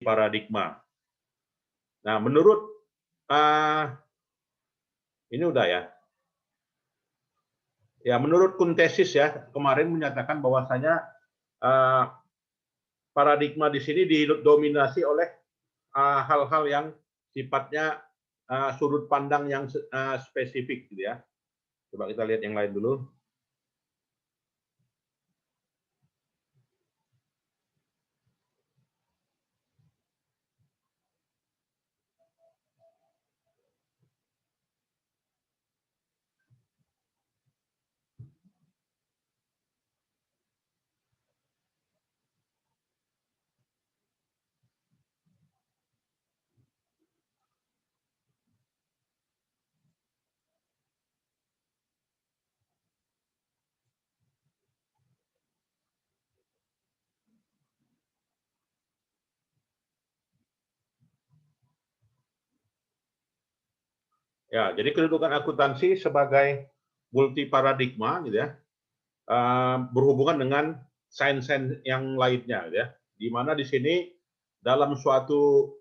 paradigma. Nah, menurut ini udah ya. Ya, menurut Kuntesis ya kemarin menyatakan bahwasanya paradigma di sini didominasi oleh hal-hal yang sifatnya sudut pandang yang spesifik, gitu ya. Coba kita lihat yang lain dulu. Ya, jadi kedudukan akuntansi sebagai multi paradigma, gitu ya, berhubungan dengan sains-sains yang lainnya, gitu ya. Di mana di sini dalam suatu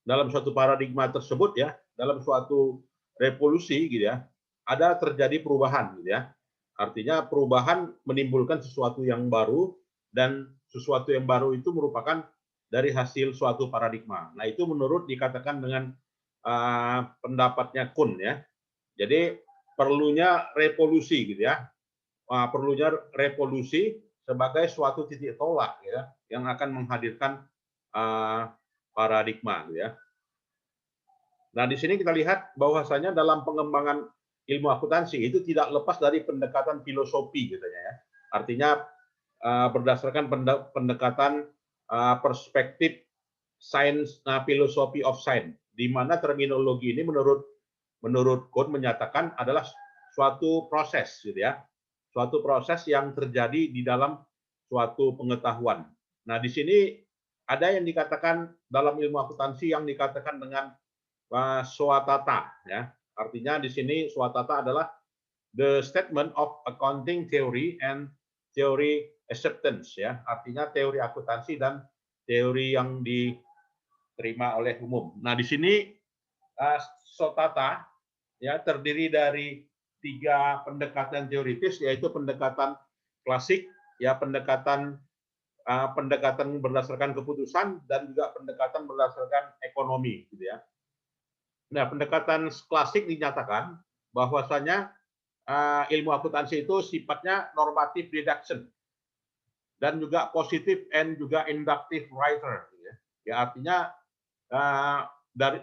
dalam suatu paradigma tersebut ya, dalam suatu revolusi, gitu ya, ada terjadi perubahan, gitu ya. Artinya perubahan menimbulkan sesuatu yang baru, dan sesuatu yang baru itu merupakan dari hasil suatu paradigma. Nah, itu menurut dikatakan dengan pendapatnya Kuhn ya. Jadi perlunya revolusi, gitu ya. Perlunya revolusi sebagai suatu titik tolak ya, yang akan menghadirkan paradigma, gitu ya. Nah, di sini kita lihat bahwasanya dalam pengembangan ilmu akuntansi itu tidak lepas dari pendekatan filosofi, gitu ya. Artinya berdasarkan pendekatan perspektif sains, filosofi of science, di mana terminologi ini menurut Kuhn menyatakan adalah suatu proses, gitu ya. Suatu proses yang terjadi di dalam suatu pengetahuan. Nah, di sini ada yang dikatakan dalam ilmu akuntansi yang dikatakan dengan swatata ya. Artinya di sini swatata adalah the statement of accounting theory and theory acceptance ya. Artinya teori akuntansi dan teori yang diterima oleh umum. Nah, di sini swatata ya terdiri dari 3 pendekatan teoritis, yaitu pendekatan klasik ya, pendekatan berdasarkan keputusan, dan juga pendekatan berdasarkan ekonomi, gitu ya. Nah, pendekatan klasik dinyatakan bahwasanya ilmu akuntansi itu sifatnya normative deduction dan juga positive and juga inductive writer, gitu ya. Ya, artinya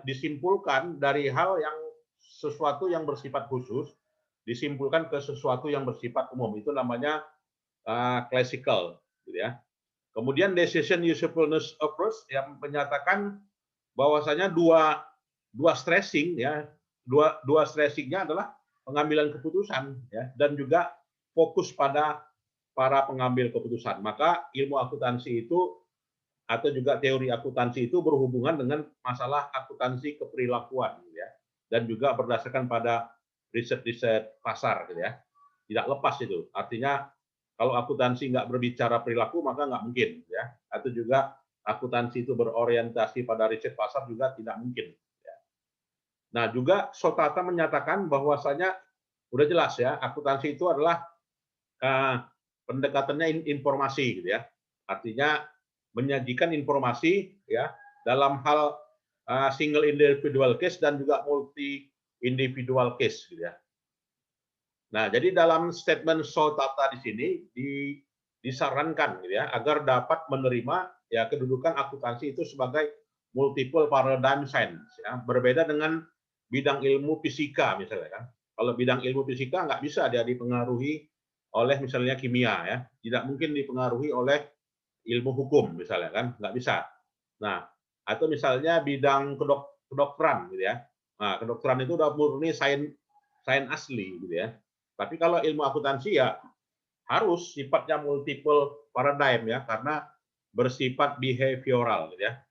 disimpulkan dari hal yang sesuatu yang bersifat khusus disimpulkan ke sesuatu yang bersifat umum, itu namanya classical, gitu ya. Kemudian decision usefulness approach yang menyatakan bahwasanya dua stressing ya, dua stressingnya adalah pengambilan keputusan ya, dan juga fokus pada para pengambil keputusan. Maka ilmu akuntansi itu atau juga teori akuntansi itu berhubungan dengan masalah akuntansi keperilakuan, gitu ya, dan juga berdasarkan pada riset-riset pasar, gitu ya. Tidak lepas itu. Artinya kalau akuntansi nggak berbicara perilaku maka nggak mungkin, ya. Atau juga akuntansi itu berorientasi pada riset pasar juga tidak mungkin. Ya. Nah, juga Sotata menyatakan bahwasanya udah jelas ya, akuntansi itu adalah pendekatannya informasi, gitu ya. Artinya menyajikan informasi ya dalam hal single individual case dan juga multi individual case, gitu ya. Nah, jadi dalam statement Sotata di sini disarankan, gitu ya, agar dapat menerima ya kedudukan akuntansi itu sebagai multiple paradigm science ya, berbeda dengan bidang ilmu fisika misalnya kan. Kalau bidang ilmu fisika nggak bisa dia dipengaruhi oleh misalnya kimia ya, tidak mungkin dipengaruhi oleh ilmu hukum misalnya kan, nggak bisa. Nah, atau misalnya bidang kedokteran, gitu ya. Nah, kedokteran itu udah murni sains asli, gitu ya. Tapi kalau ilmu akuntansi ya harus sifatnya multiple paradigm ya, karena bersifat behavioral, gitu ya.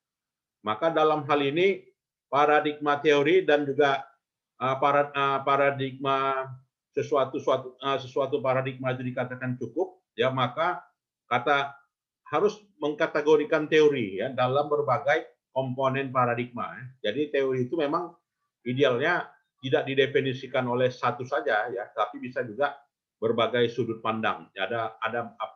Maka dalam hal ini paradigma teori dan juga paradigma sesuatu paradigma itu dikatakan cukup ya, maka kata harus mengkategorikan teori ya dalam berbagai komponen paradigma. Jadi teori itu memang idealnya tidak didefinisikan oleh satu saja ya, tapi bisa juga berbagai sudut pandang. Ada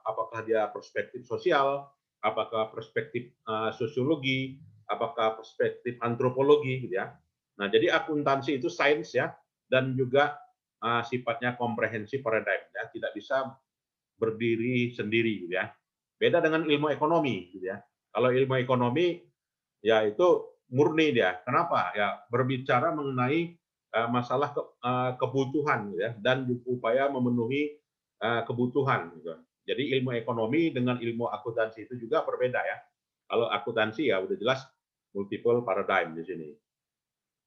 apakah dia perspektif sosial, apakah perspektif sosiologi, apakah perspektif antropologi gitu ya. Nah, jadi akuntansi itu sains ya, dan juga sifatnya komprehensif paradigm ya, tidak bisa berdiri sendiri gitu ya. Beda dengan ilmu ekonomi gitu ya. Kalau ilmu ekonomi ya itu murni dia. Kenapa? Ya berbicara mengenai masalah kebutuhan gitu ya, dan upaya memenuhi kebutuhan gitu. Jadi ilmu ekonomi dengan ilmu akuntansi itu juga berbeda ya. Kalau akuntansi ya udah jelas multiple paradigm di sini.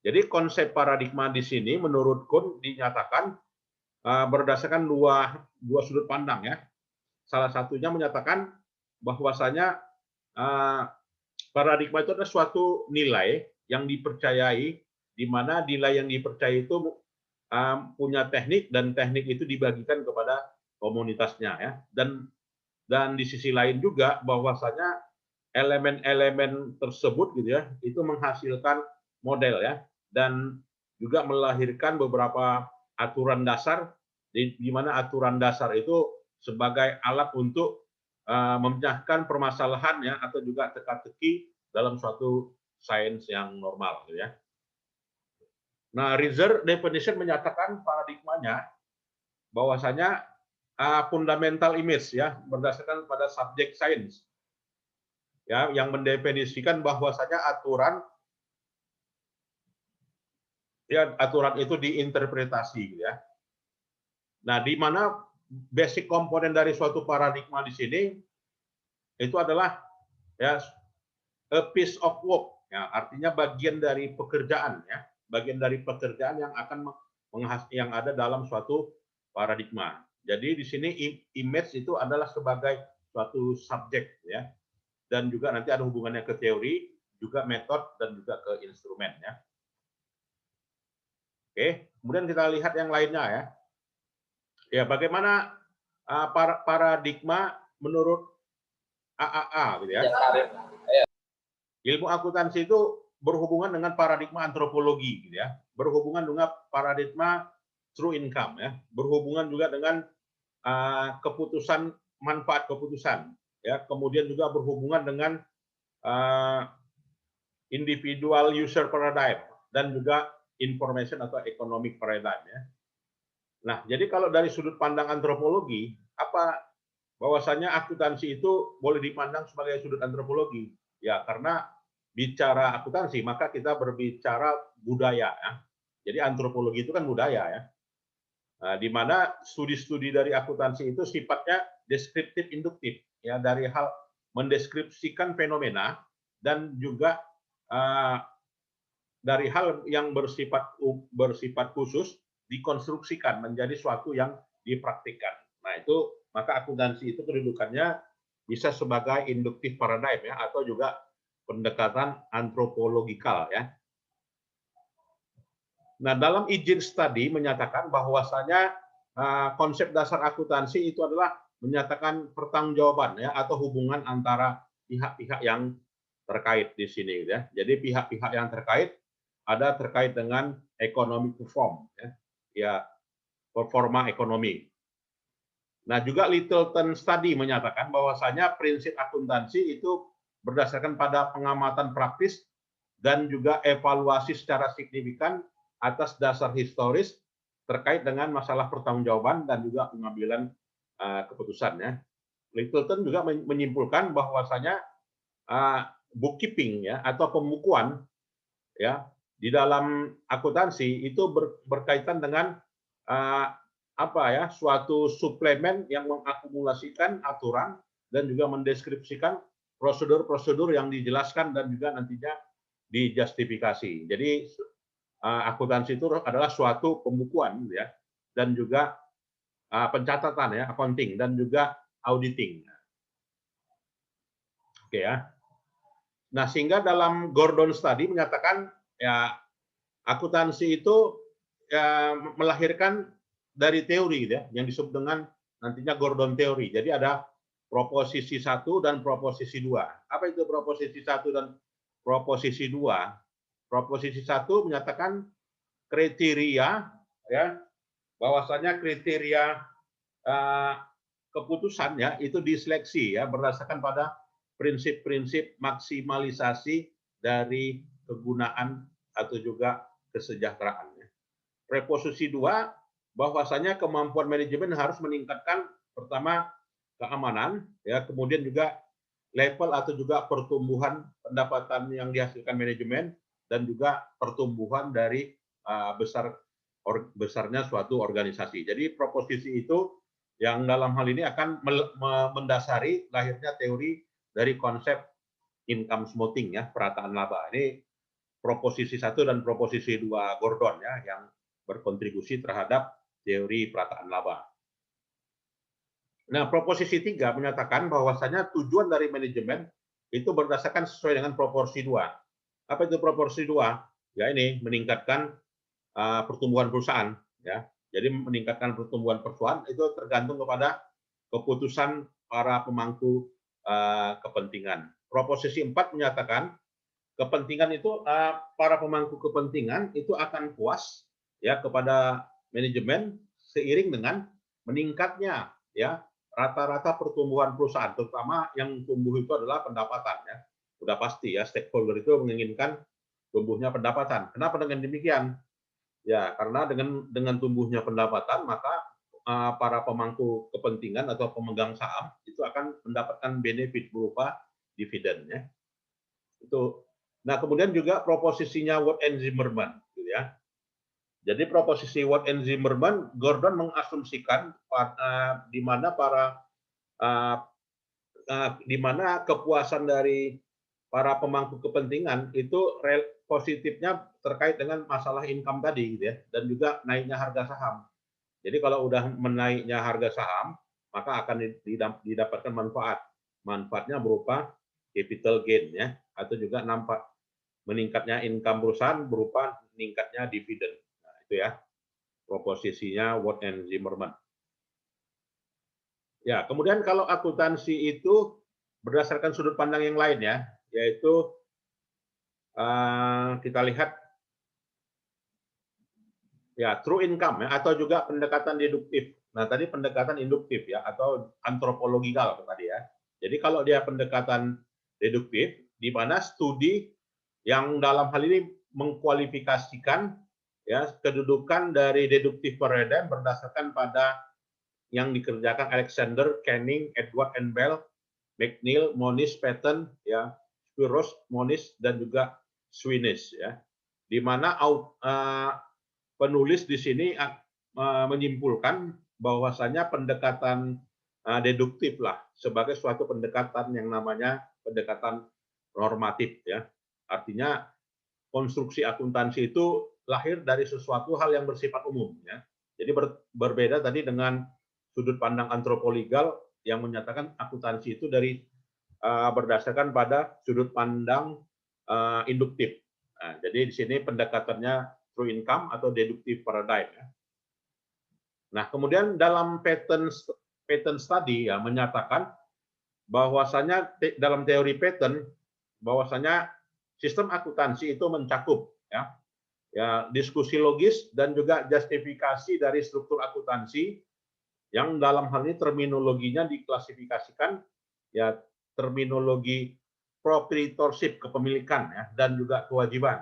Jadi konsep paradigma di sini menurut Kuhn dinyatakan berdasarkan dua sudut pandang ya. Salah satunya menyatakan bahwasanya paradigma itu adalah suatu nilai yang dipercayai, di mana nilai yang dipercayai itu punya teknik, dan teknik itu dibagikan kepada komunitasnya ya. Dan di sisi lain juga bahwasanya elemen-elemen tersebut gitu ya, itu menghasilkan model ya, dan juga melahirkan beberapa aturan dasar, di mana aturan dasar itu sebagai alat untuk memecahkan permasalahan ya, atau juga teka-teki dalam suatu sains yang normal gitu ya. Nah, Reaser definition menyatakan paradigmanya bahwasanya fundamental image ya, berdasarkan pada subjek sains ya, yang mendefinisikan bahwasanya aturan itu diinterpretasi gitu ya. Nah, di mana basic komponen dari suatu paradigma di sini itu adalah ya a piece of work ya, artinya bagian dari pekerjaan ya, bagian dari pekerjaan yang akan yang ada dalam suatu paradigma. Jadi di sini image itu adalah sebagai suatu subjek ya, dan juga nanti ada hubungannya ke teori, juga metode, dan juga ke instrumen ya. Oke, kemudian kita lihat yang lainnya ya. Ya, bagaimana paradigma menurut AAA gitu ya. Ilmu akuntansi itu berhubungan dengan paradigma antropologi gitu ya. Berhubungan dengan paradigma true income ya. Berhubungan juga dengan keputusan, manfaat keputusan ya. Kemudian juga berhubungan dengan individual user paradigm, dan juga information atau economic paradigm ya. Nah, jadi kalau dari sudut pandang antropologi, bahwasanya akuntansi itu boleh dipandang sebagai sudut antropologi? Ya, karena bicara akuntansi maka kita berbicara budaya ya. Jadi antropologi itu kan budaya ya. Nah, di mana studi-studi dari akuntansi itu sifatnya deskriptif induktif ya, dari hal mendeskripsikan fenomena, dan juga dari hal yang bersifat khusus dikonstruksikan menjadi suatu yang dipraktikkan. Nah, itu maka akuntansi itu kedudukannya bisa sebagai induktif paradigm ya, atau juga pendekatan antropologikal ya. Nah, dalam Ijin Study menyatakan bahwasanya konsep dasar akuntansi itu adalah menyatakan pertanggungjawaban ya, atau hubungan antara pihak-pihak yang terkait di sini ya. Jadi pihak-pihak yang terkait ada terkait dengan economic reform ya, performa ekonomi. Nah, juga Littleton Study menyatakan bahwasanya prinsip akuntansi itu berdasarkan pada pengamatan praktis dan juga evaluasi secara signifikan atas dasar historis terkait dengan masalah pertanggungjawaban dan juga pengambilan keputusan ya. Littleton juga menyimpulkan bahwasanya bookkeeping ya, atau pembukuan ya di dalam akuntansi itu berkaitan dengan suatu suplemen yang mengakumulasikan aturan dan juga mendeskripsikan prosedur-prosedur yang dijelaskan dan juga nantinya dijustifikasi. Jadi akuntansi itu adalah suatu pembukuan ya, dan juga pencatatan ya, accounting, dan juga auditing. Oke ya. Nah, sehingga dalam Gordon Study menyatakan ya akuntansi itu ya, melahirkan dari teori ya, yang disebut dengan nantinya Gordon Theory. Jadi ada proposisi 1 dan proposisi 2. Apa itu proposisi 1 dan proposisi 2? Proposisi 1 menyatakan kriteria, ya, bahwasanya kriteria keputusannya itu diseleksi, ya, berdasarkan pada prinsip-prinsip maksimalisasi dari kegunaan atau juga kesejahteraan. Proposisi 2 bahwasanya kemampuan manajemen harus meningkatkan pertama keamanan, ya, kemudian juga level atau juga pertumbuhan pendapatan yang dihasilkan manajemen, dan juga pertumbuhan dari besarnya suatu organisasi. Jadi proposisi itu yang dalam hal ini akan mendasari lahirnya teori dari konsep income smoothing, ya, perataan laba. Ini proposisi 1 dan proposisi 2 Gordon, ya, yang berkontribusi terhadap teori perataan laba. Nah, proposisi 3 menyatakan bahwasanya tujuan dari manajemen itu berdasarkan sesuai dengan proporsi 2. Apa itu proporsi 2? Ya, ini meningkatkan pertumbuhan perusahaan, ya. Jadi meningkatkan pertumbuhan perusahaan itu tergantung kepada keputusan para pemangku kepentingan. Proposisi 4 menyatakan kepentingan itu para pemangku kepentingan itu akan puas, ya, kepada manajemen seiring dengan meningkatnya, ya, rata-rata pertumbuhan perusahaan, terutama yang tumbuh itu adalah pendapatan, ya. Sudah pasti, ya, stakeholder itu menginginkan tumbuhnya pendapatan. Kenapa dengan demikian? Ya, karena dengan tumbuhnya pendapatan, maka para pemangku kepentingan atau pemegang saham itu akan mendapatkan benefit berupa dividen, ya. Itu. Nah, kemudian juga proposisinya Watt and Zimmerman, gitu, ya. Jadi proposisi Watt and Zimmerman, Gordon mengasumsikan di mana di mana kepuasan dari para pemangku kepentingan itu positifnya terkait dengan masalah income tadi, gitu, ya, dan juga naiknya harga saham. Jadi kalau udah menaiknya harga saham, maka akan didapatkan manfaat. Manfaatnya berupa capital gain, ya, atau juga meningkatnya income perusahaan berupa meningkatnya dividen. Nah, itu, ya, proposisinya Watt and Zimmerman. Ya, kemudian kalau akuntansi itu berdasarkan sudut pandang yang lain, ya, yaitu kita lihat, ya, true income, ya, atau juga pendekatan deduktif. Nah, tadi pendekatan induktif, ya, atau antropologikal tadi, ya. Jadi kalau dia pendekatan deduktif, di mana studi yang dalam hal ini mengkualifikasikan, ya, kedudukan dari deduktif paradigm berdasarkan pada yang dikerjakan Alexander, Canning, Edward and Bell, McNeil, Moniz, Patton, ya, Spiros, Moniz, dan juga Swinish, ya. Di mana penulis di sini menyimpulkan bahwasanya pendekatan deduktif lah sebagai suatu pendekatan yang namanya pendekatan normatif, ya. Artinya konstruksi akuntansi itu lahir dari sesuatu hal yang bersifat umum, ya. Jadi berbeda tadi dengan sudut pandang antropologal yang menyatakan akuntansi itu berdasarkan pada sudut pandang induktif. Nah, jadi di sini pendekatannya true income atau deductive paradigm, ya. Nah, kemudian dalam pattern study, ya, menyatakan bahwasanya dalam teori pattern bahwasanya sistem akuntansi itu mencakup, ya, diskusi logis dan juga justifikasi dari struktur akuntansi yang dalam hal ini terminologinya diklasifikasikan, ya, terminologi proprietorship, kepemilikan, ya, dan juga kewajiban.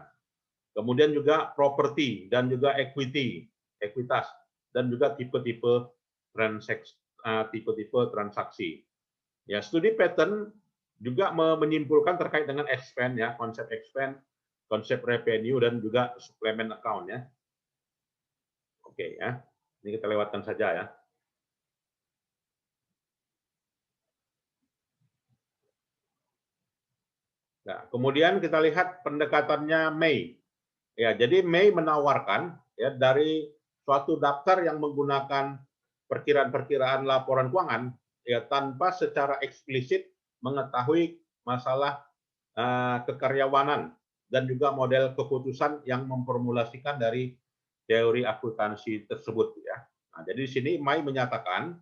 Kemudian juga property dan juga equity, ekuitas, dan juga tipe-tipe transaksi. Ya, studi pattern juga menyimpulkan terkait dengan expense, ya, konsep expense, konsep revenue, dan juga supplement account, ya. Oke, ya. Ini kita lewatkan saja, ya. Nah, kemudian kita lihat pendekatannya May. Ya, jadi May menawarkan, ya, dari suatu daftar yang menggunakan perkiraan-perkiraan laporan keuangan, ya, tanpa secara eksplisit mengetahui masalah kekaryawanan dan juga model keputusan yang memformulasikan dari teori akuntansi tersebut, ya. Nah, jadi di sini May menyatakan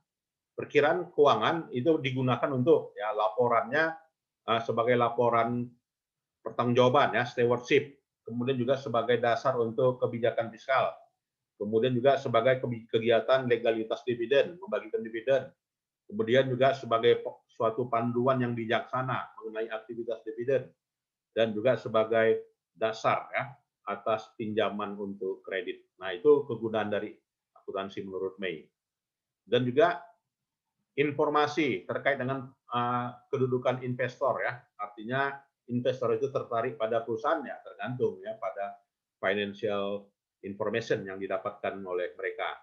perkiraan keuangan itu digunakan untuk ya laporannya sebagai laporan pertanggungjawaban ya, stewardship, kemudian juga sebagai dasar untuk kebijakan fiskal, kemudian juga sebagai kegiatan legalitas dividen, membagikan dividen, kemudian juga sebagai suatu panduan yang bijaksana mengenai aktivitas dividen, dan juga sebagai dasar ya atas pinjaman untuk kredit. Nah, itu kegunaan dari akuntansi menurut May. Dan juga informasi terkait dengan kedudukan investor ya, artinya investor itu tertarik pada perusahaannya, tergantung ya pada financial information yang didapatkan oleh mereka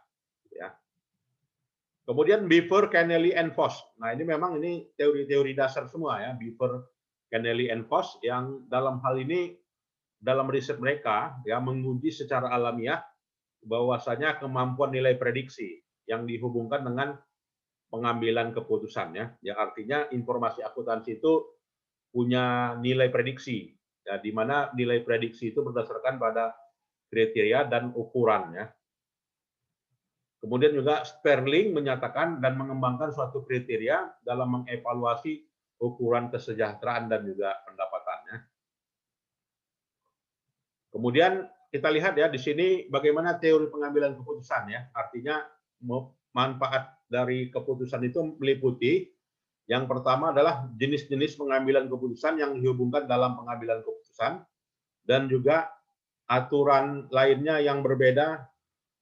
ya. Kemudian Beaver, Kennelly, and Voss. Nah, ini memang ini teori-teori dasar semua ya, Beaver, Kennelly, and Voss yang dalam hal ini dalam riset mereka ya menguji secara alamiah bahwasanya kemampuan nilai prediksi yang dihubungkan dengan pengambilan keputusan ya. Ya artinya informasi akuntansi itu punya nilai prediksi ya, di mana nilai prediksi itu berdasarkan pada kriteria dan ukuran ya. Kemudian juga Sperling menyatakan dan mengembangkan suatu kriteria dalam mengevaluasi ukuran kesejahteraan dan juga pendapatannya. Kemudian kita lihat ya di sini bagaimana teori pengambilan keputusan ya. Artinya manfaat dari keputusan itu meliputi yang pertama adalah jenis-jenis pengambilan keputusan yang dihubungkan dalam pengambilan keputusan dan juga aturan lainnya yang berbeda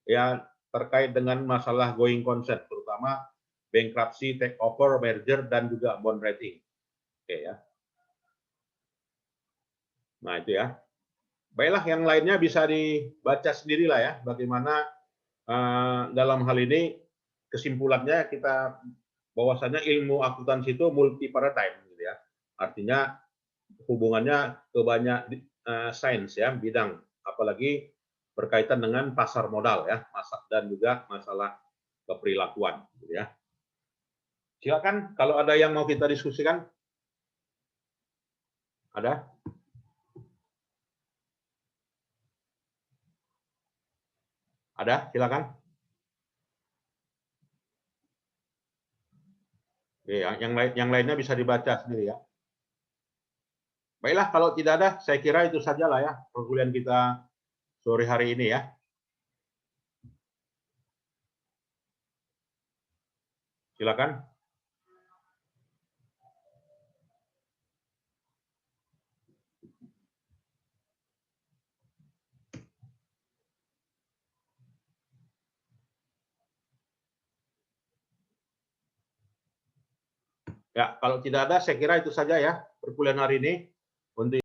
ya terkait dengan masalah going concern, terutama bankruptcy, takeover, merger, dan juga bond rating. Oke ya. Nah itu ya. Baiklah, yang lainnya bisa dibaca sendirilah ya, bagaimana dalam hal ini kesimpulannya kita bahwasanya ilmu akuntansi itu multi paradigm, gitu ya. Artinya hubungannya ke banyak sains ya, bidang, apalagi berkaitan dengan pasar modal ya, dan juga masalah keperilakuan, gitu ya. Silakan kalau ada yang mau kita diskusikan. Ada? Ada? Silakan. Oke, yang lainnya bisa dibaca sendiri ya. Baiklah, kalau tidak ada, saya kira itu sajalah ya perkuliahan kita sore hari ini ya. Silakan. Ya, kalau tidak ada, saya kira itu saja ya perkuliahan hari ini. Untuk